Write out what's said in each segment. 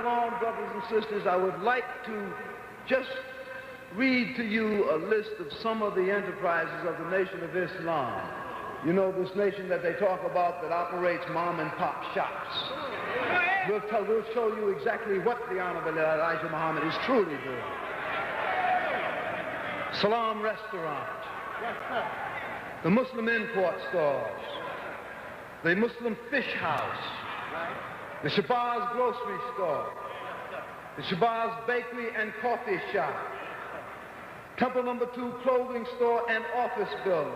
along, brothers and sisters, I would like to just read to you a list of some of the enterprises of the Nation of Islam. You know, this nation that they talk about that operates mom and pop shops. We'll show you exactly what the Honorable Elijah Muhammad is truly doing. Salam Restaurant, the Muslim import stores, the Muslim fish house, the Shabazz grocery store, the Shabazz bakery and coffee shop, Temple No. 2 clothing store and office building,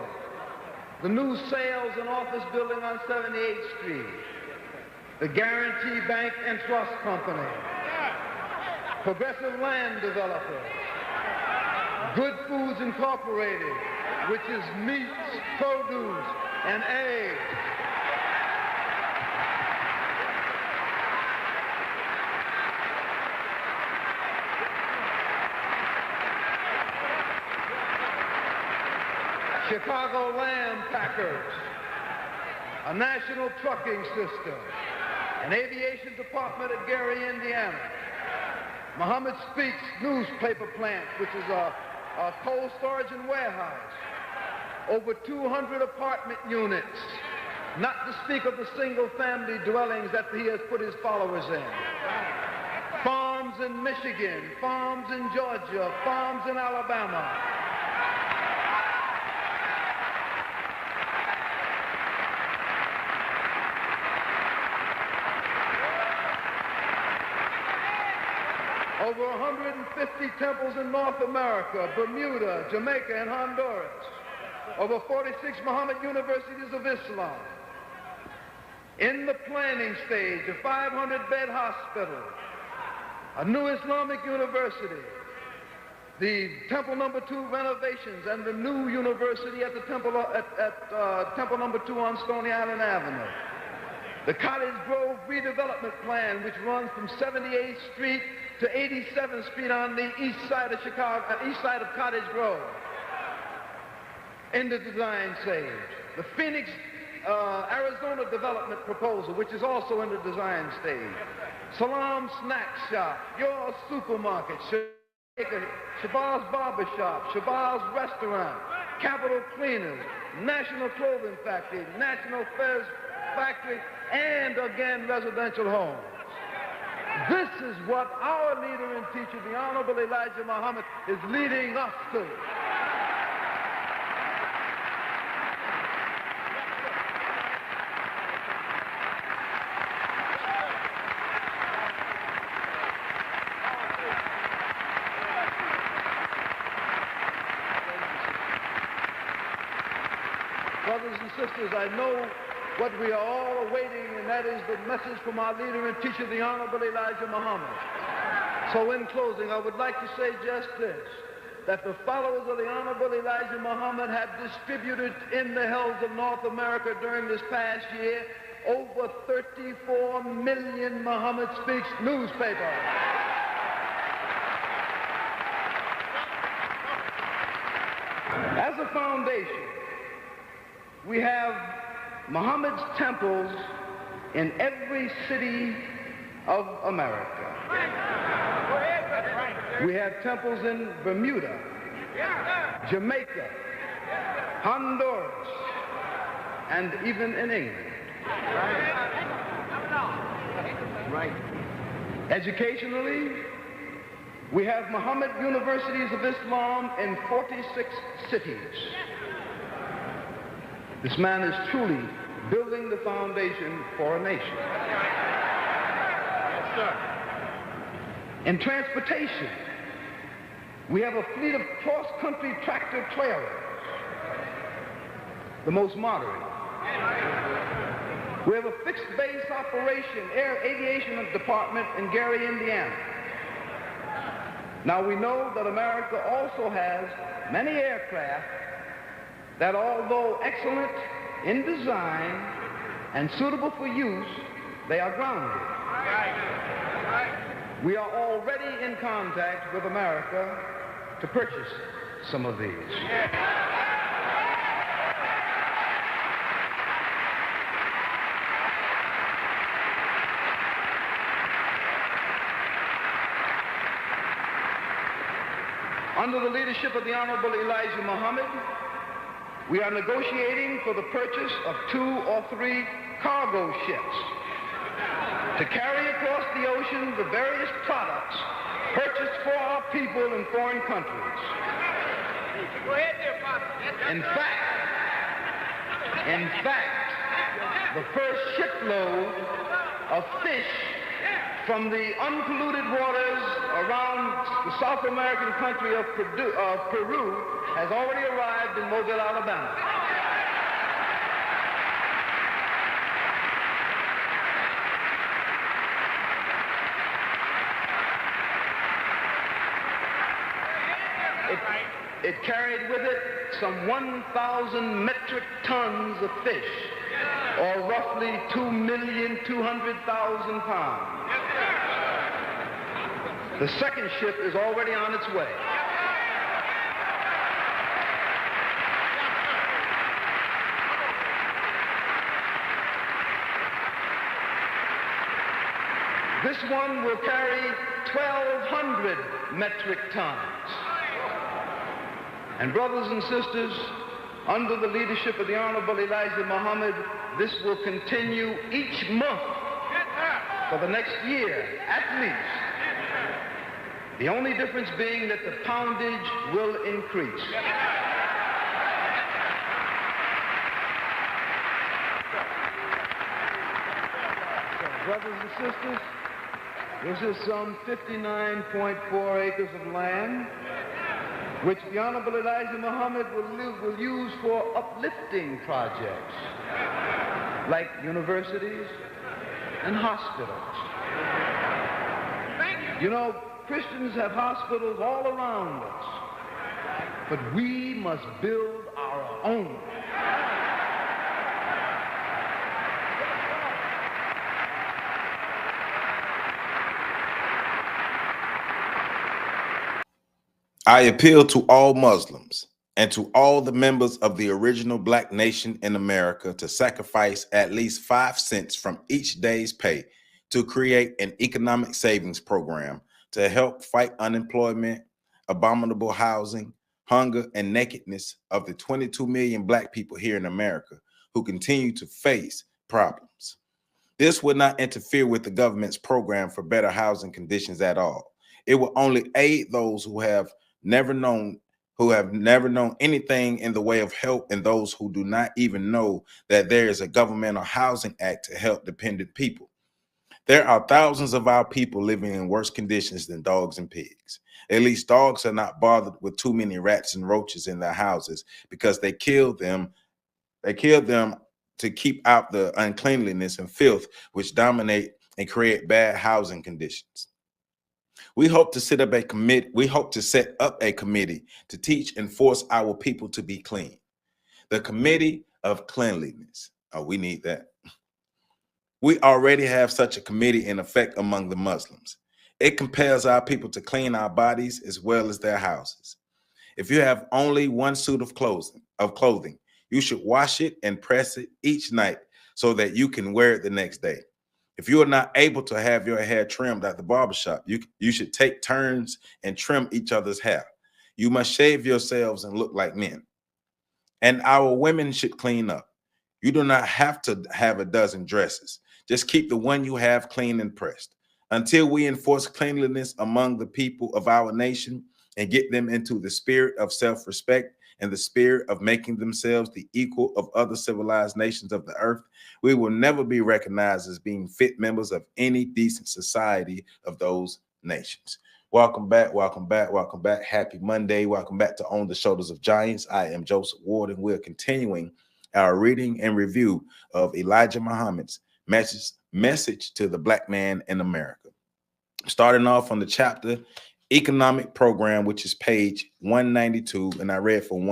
the new sales and office building on 78th Street, the Guarantee Bank and Trust Company, Progressive Land Developer, Good Foods Incorporated, which is meats, produce, and eggs. Chicago Lamb Packers, a national trucking system, an aviation department at Gary, Indiana, Muhammad Speaks newspaper plant, which is a cold storage and warehouse, over 200 apartment units, not to speak of the single-family dwellings that he has put his followers in. Farms in Michigan, farms in Georgia, farms in Alabama. Over 150 temples in North America, Bermuda, Jamaica, and Honduras. Over 46 Muhammad universities of Islam. In the planning stage, a 500-bed hospital, a new Islamic university, the Temple No. 2 renovations, and the new university at the Temple No. 2 on Stony Island Avenue. The Cottage Grove redevelopment plan, which runs from 78th Street to 87th Street on the east side of Chicago, east side of Cottage Grove, in the design stage. The Phoenix, Arizona development proposal, which is also in the design stage. Salam Snack Shop, your supermarket, Shabazz Barbershop, Shabazz Restaurant, Capital Cleaners, National Clothing Factory, National Fairs Factory, and again, residential homes. This is what our leader and teacher, the Honorable Elijah Muhammad, is leading us to. Brothers and sisters, I know what we are all awaiting, and that is the message from our leader and teacher, the Honorable Elijah Muhammad. So in closing, I would like to say just this, that the followers of the Honorable Elijah Muhammad have distributed in the hells of North America during this past year over 34 million Muhammad Speaks newspapers. As a foundation, we have Muhammad's temples in every city of America. We have temples in Bermuda, Jamaica, Honduras, and even in England. Right. Educationally, we have Muhammad universities of Islam in 46 cities. This man is truly building the foundation for a nation. Yes, sir. In transportation, we have a fleet of cross-country tractor trailers, the most modern. We have a fixed base operation, air aviation department in Gary, Indiana. Now we know that America also has many aircraft that, although excellent in design and suitable for use, they are grounded. We are already in contact with America to purchase some of these. Under the leadership of the Honorable Elijah Muhammad, we are negotiating for the purchase of 2 or 3 cargo ships to carry across the ocean the various products purchased for our people in foreign countries. Go ahead there, Pop. In fact, the first shipload of fish from the unpolluted waters around the South American country of Peru has already arrived in Mobile, Alabama. It carried with it some 1,000 metric tons of fish, or roughly 2,200,000 pounds. The second ship is already on its way. This one will carry 1,200 metric tons. And brothers and sisters, under the leadership of the Honorable Elijah Muhammad, this will continue each month for the next year, at least. The only difference being that the poundage will increase. So, brothers and sisters, this is some 59.4 acres of land, which the Honorable Elijah Muhammad will use for uplifting projects, like universities and hospitals. You know, Christians have hospitals all around us, but we must build our own. I appeal to all Muslims and to all the members of the original Black nation in America to sacrifice at least 5 cents from each day's pay to create an economic savings program to help fight unemployment, abominable housing, hunger, and nakedness of the 22 million Black people here in America who continue to face problems. This would not interfere with the government's program for better housing conditions at all. It will only aid those who have never known anything in the way of help, and those who do not even know that there is a governmental housing act to help dependent people. There are thousands of our people living in worse conditions than dogs and pigs. At least dogs are not bothered with too many rats and roaches in their houses because they kill them to keep out the uncleanliness and filth which dominate and create bad housing conditions. We hope to set up a committee to teach and force our people to be clean. The Committee of Cleanliness. Oh, we need that. We already have such a committee in effect among the Muslims. It compels our people to clean our bodies as well as their houses. If you have only one suit of clothing, you should wash it and press it each night so that you can wear it the next day. If you are not able to have your hair trimmed at the barbershop, you should take turns and trim each other's hair. You must shave yourselves and look like men. And our women should clean up. You do not have to have a dozen dresses. Just keep the one you have clean and pressed. Until we enforce cleanliness among the people of our nation and get them into the spirit of self-respect and the spirit of making themselves the equal of other civilized nations of the earth, we will never be recognized as being fit members of any decent society of those nations. Welcome back, welcome back, welcome back. Happy Monday. Welcome back to On the Shoulders of Giants. I am Joseph Ward, and we're continuing our reading and review of Elijah Muhammad's message to the Black man in America. Starting off on the chapter Economic Program, which is page 192, and I read from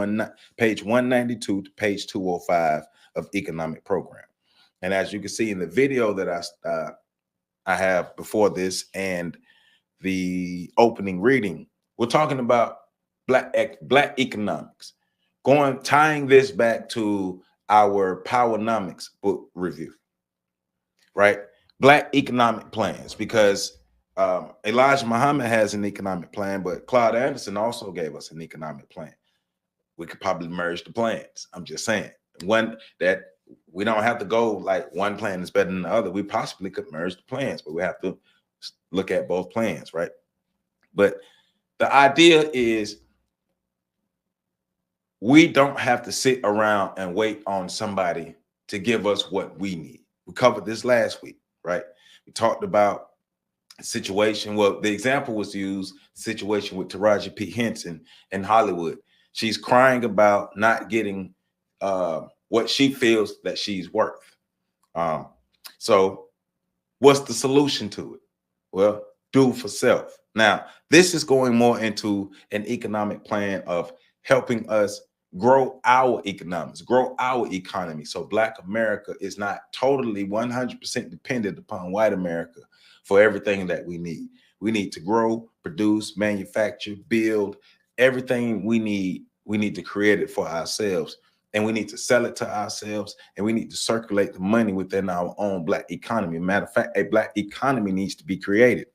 page 192 to page 205 of Economic Program. And as you can see in the video that I have before this and the opening reading, we're talking about black economics, tying this back to our Powernomics book review, right? Black economic plans, because Elijah Muhammad has an economic plan, but Claude Anderson also gave us an economic plan. We could probably merge the plans. I'm just saying, one that we don't have to go like one plan is better than the other. We possibly could merge the plans, but we have to look at both plans, right? But the idea is we don't have to sit around and wait on somebody to give us what we need. We covered this last week, right? We talked about a situation. Well, the example was used, situation with Taraji P. Henson in Hollywood. She's crying about not getting what she feels that she's worth. So what's the solution to it? Well, do for self. Now, this is going more into an economic plan of helping us grow our economics, grow our economy. So Black America is not totally 100% dependent upon white America for everything that we need. We need to grow, produce, manufacture, build everything we need. We need to create it for ourselves, and we need to sell it to ourselves, and we need to circulate the money within our own Black economy. Matter of fact, a Black economy needs to be created.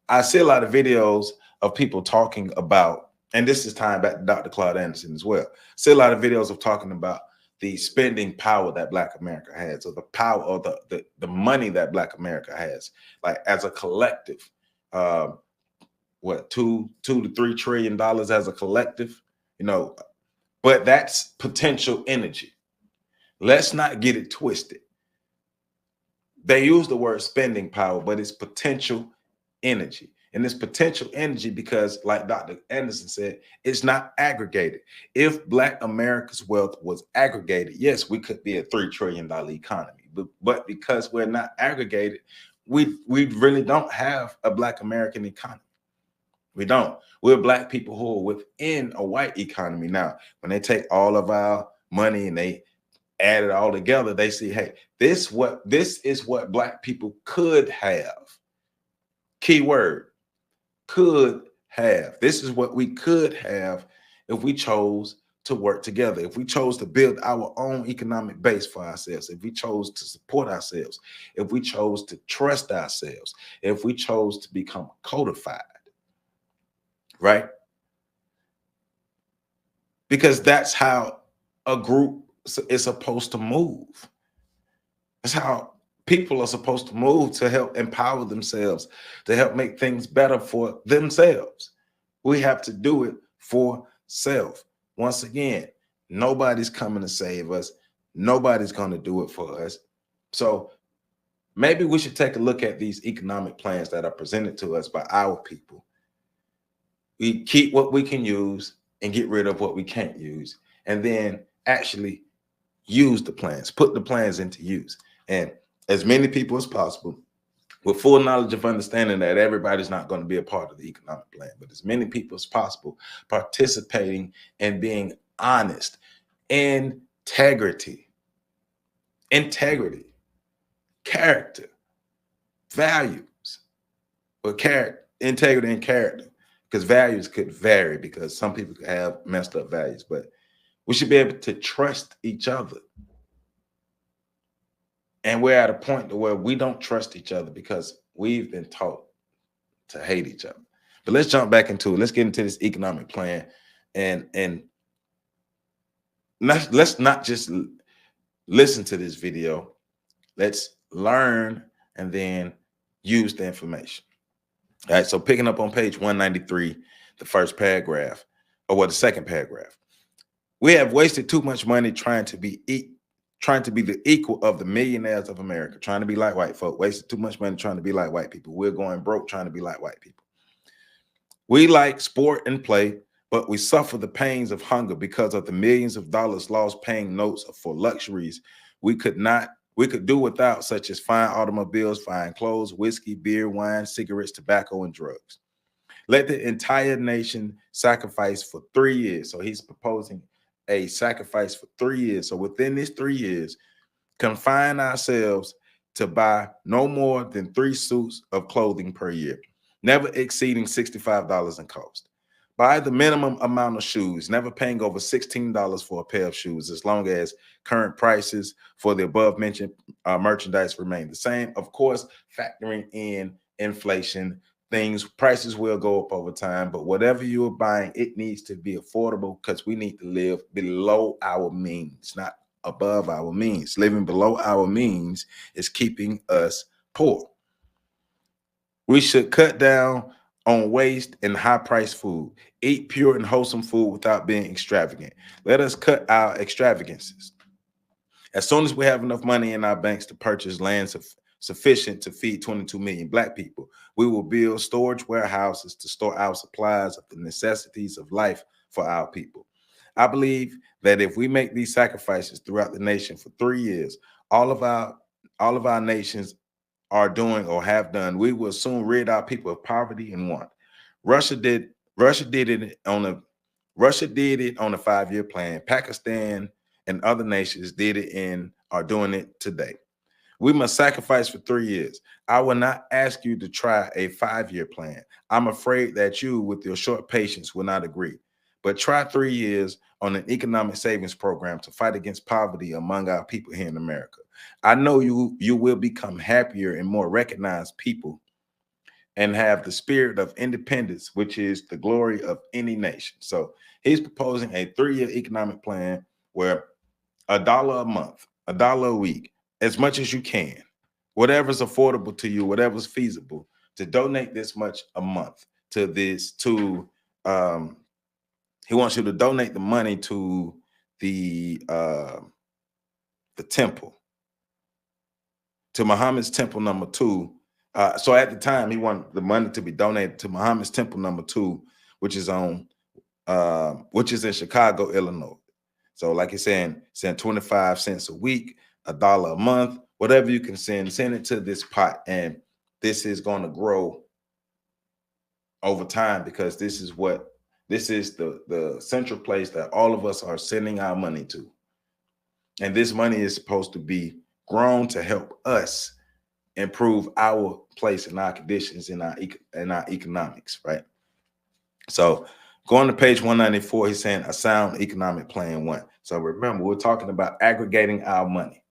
I see a lot of videos of people talking about, and this is tying back to Dr. Claude Anderson as well. I see a lot of videos of talking about the spending power that Black America has, or the power, or the money that Black America has, like as a collective. What, $2 to $3 trillion as a collective, you know, but that's potential energy. Let's not get it twisted. They use the word spending power, but it's potential energy. And it's potential energy because, like Dr. Anderson said, it's not aggregated. If Black America's wealth was aggregated, yes, we could be a $3 trillion economy. But because we're not aggregated, we really don't have a Black American economy. We don't. We're Black people who are within a white economy. Now, when they take all of our money and they add it all together, they see, hey, this is what Black people could have. Key word, could have. This is what we could have if we chose to work together, if we chose to build our own economic base for ourselves, if we chose to support ourselves, if we chose to trust ourselves, if we chose to become codified. Right? Because that's how a group is supposed to move. That's how people are supposed to move, to help empower themselves, to help make things better for themselves. We have to do it for self. Once again, nobody's coming to save us. Nobody's going to do it for us. So maybe we should take a look at these economic plans that are presented to us by our people. We keep what we can use and get rid of what we can't use, and then actually use the plans, put the plans into use. And as many people as possible, with full knowledge of understanding that everybody's not going to be a part of the economic plan, but as many people as possible participating and being honest. Integrity, character, values, but integrity and character. Because values could vary, because some people could have messed up values, but we should be able to trust each other. And we're at a point where we don't trust each other because we've been taught to hate each other. But let's jump back into it. Let's get into this economic plan, and let's not just listen to this video. Let's learn and then use the information. All right, so picking up on page 193, the first paragraph, the second paragraph. We have wasted too much money trying to be the equal of the millionaires of America, trying to be like white folk. Wasted too much money trying to be like white people. We're going broke trying to be like white people. We like sport and play, but we suffer the pains of hunger because of the millions of dollars lost paying notes for luxuries we could do without, such as fine automobiles, fine clothes, whiskey, beer, wine, cigarettes, tobacco, and drugs. Let the entire nation sacrifice for 3 years. So he's proposing a sacrifice for 3 years. So within these 3 years, confine ourselves to buy no more than 3 suits of clothing per year, never exceeding $65 in cost. Buy the minimum amount of shoes, never paying over $16 for a pair of shoes, as long as current prices for the above mentioned merchandise remain the same. Of course, factoring in inflation. Prices will go up over time, but whatever you're buying, it needs to be affordable because we need to live below our means, not above our means. Living below our means is keeping us poor. We should cut down on waste and high-priced food. Eat pure and wholesome food without being extravagant. Let us cut our extravagances. As soon as we have enough money in our banks to purchase land sufficient to feed 22 million Black people, we will build storage warehouses to store our supplies of the necessities of life for our people. I believe that if we make these sacrifices throughout the nation for 3 years, all of our nations are doing or have done, we will soon rid our people of poverty and want. Russia did it on a 5-year plan. Pakistan and other nations did it and are doing it today. We must sacrifice for 3 years. I will not ask you to try a 5-year plan. I'm afraid that you, with your short patience, will not agree. But try 3 years on an economic savings program to fight against poverty among our people here in America. I know you will become happier and more recognized people and have the spirit of independence, which is the glory of any nation. So he's proposing a 3-year economic plan where $1 a month, $1 a week, as much as you can, whatever's affordable to you, whatever's feasible, to donate this much a month to this, he wants you to donate the money to the temple, to Muhammad's temple number 2. So at the time, he wanted the money to be donated to Muhammad's temple number 2, which is in Chicago, Illinois. So like he's saying 25 cents a week, $1 a month, whatever you can send it to this pot. And this is going to grow over time because this is the central place that all of us are sending our money to. And this money is supposed to be grown to help us improve our place and our conditions in our economics, right? So going to page 194, he's saying a sound economic plan 1. So remember, we're talking about aggregating our money.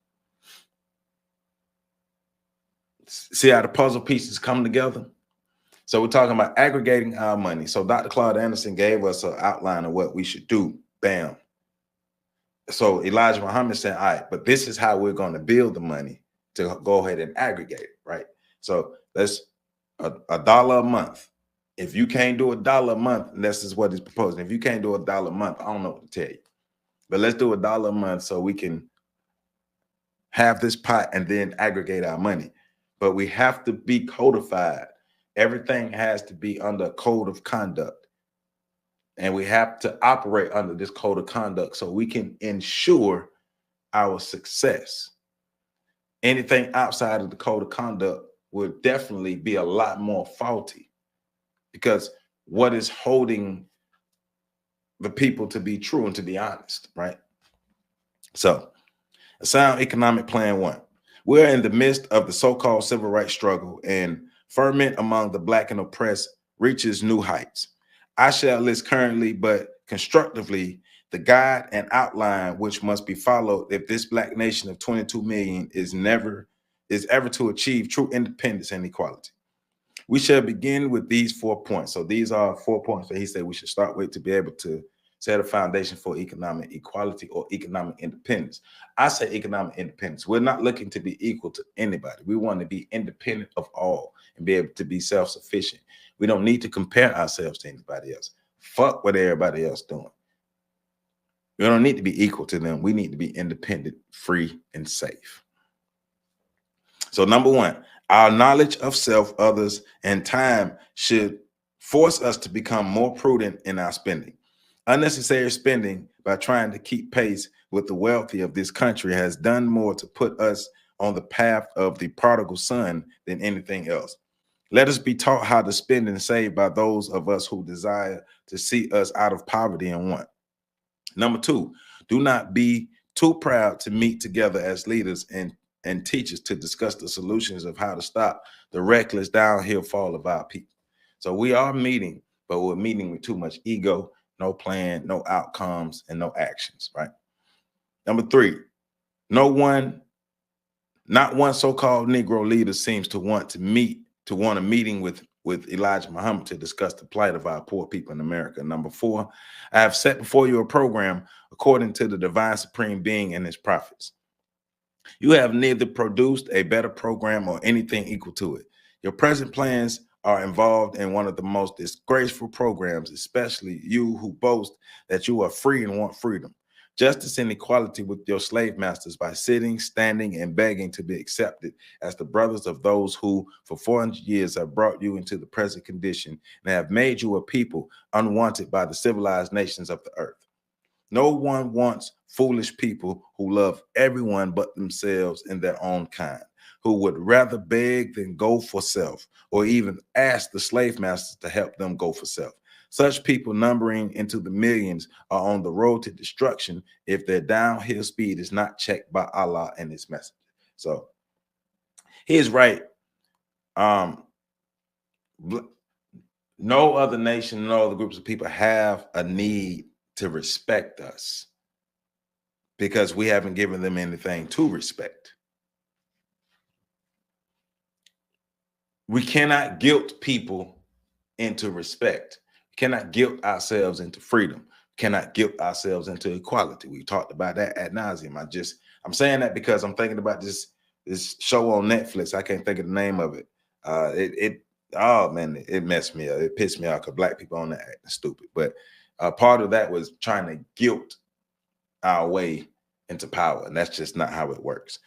See how the puzzle pieces come together? So we're talking about aggregating our money. So Dr. Claude Anderson gave us an outline of what we should do. Bam. So Elijah Muhammad said, all right, but this is how we're going to build the money to go ahead and aggregate it, right? So that's $1 a month. If you can't do $1 a month, and this is what he's proposing. If you can't do $1 a month, I don't know what to tell you. But let's do $1 a month so we can have this pot and then aggregate our money. But we have to be codified. Everything has to be under a code of conduct. And we have to operate under this code of conduct so we can ensure our success. Anything outside of the code of conduct would definitely be a lot more faulty, because what is holding the people to be true and to be honest, right? So a sound economic plan 1. We're in the midst of the so-called civil rights struggle, and ferment among the Black and oppressed reaches new heights. I shall list currently, but constructively, the guide and outline which must be followed if this Black nation of 22 million is ever to achieve true independence and equality. We shall begin with these 4 points. So these are 4 points that he said we should start with to be able to set a foundation for economic equality or economic independence. I say economic independence. We're not looking to be equal to anybody. We want to be independent of all and be able to be self-sufficient. We don't need to compare ourselves to anybody else. Fuck what everybody else doing. We don't need to be equal to them. We need to be independent, free, and safe. So number 1, our knowledge of self, others, and time should force us to become more prudent in our spending. Unnecessary spending by trying to keep pace with the wealthy of this country has done more to put us on the path of the prodigal son than anything else. Let us be taught how to spend and save by those of us who desire to see us out of poverty and want. Number 2, do not be too proud to meet together as leaders and teachers to discuss the solutions of how to stop the reckless downhill fall of our people. So we are meeting, but we're meeting with too much ego, no plan, no outcomes, and no actions, right? Number 3, not one so-called Negro leader seems to want to meet to want a meeting with Elijah Muhammad to discuss the plight of our poor people in America. Number 4, I have set before you a program according to the divine supreme being and his prophets. You have neither produced a better program or anything equal to it. Your present plans are involved in one of the most disgraceful programs, especially you who boast that you are free and want freedom. Justice and equality with your slave masters by sitting, standing, and begging to be accepted as the brothers of those who for 400 years have brought you into the present condition and have made you a people unwanted by the civilized nations of the earth. No one wants foolish people who love everyone but themselves and their own kind, who would rather beg than go for self, or even ask the slave masters to help them go for self. Such people, numbering into the millions, are on the road to destruction if their downhill speed is not checked by Allah and his messenger. So he's right. No other nation, no other groups of people have a need to respect us because we haven't given them anything to respect. We cannot guilt people into respect. We cannot guilt ourselves into freedom. We cannot guilt ourselves into equality. We talked about that ad nauseum. I'm saying that because I'm thinking about this show on Netflix. I can't think of the name of it. Oh man, it messed me up. It pissed me off because black people on that acting stupid. But part of that was trying to guilt our way into power, and that's just not how it works.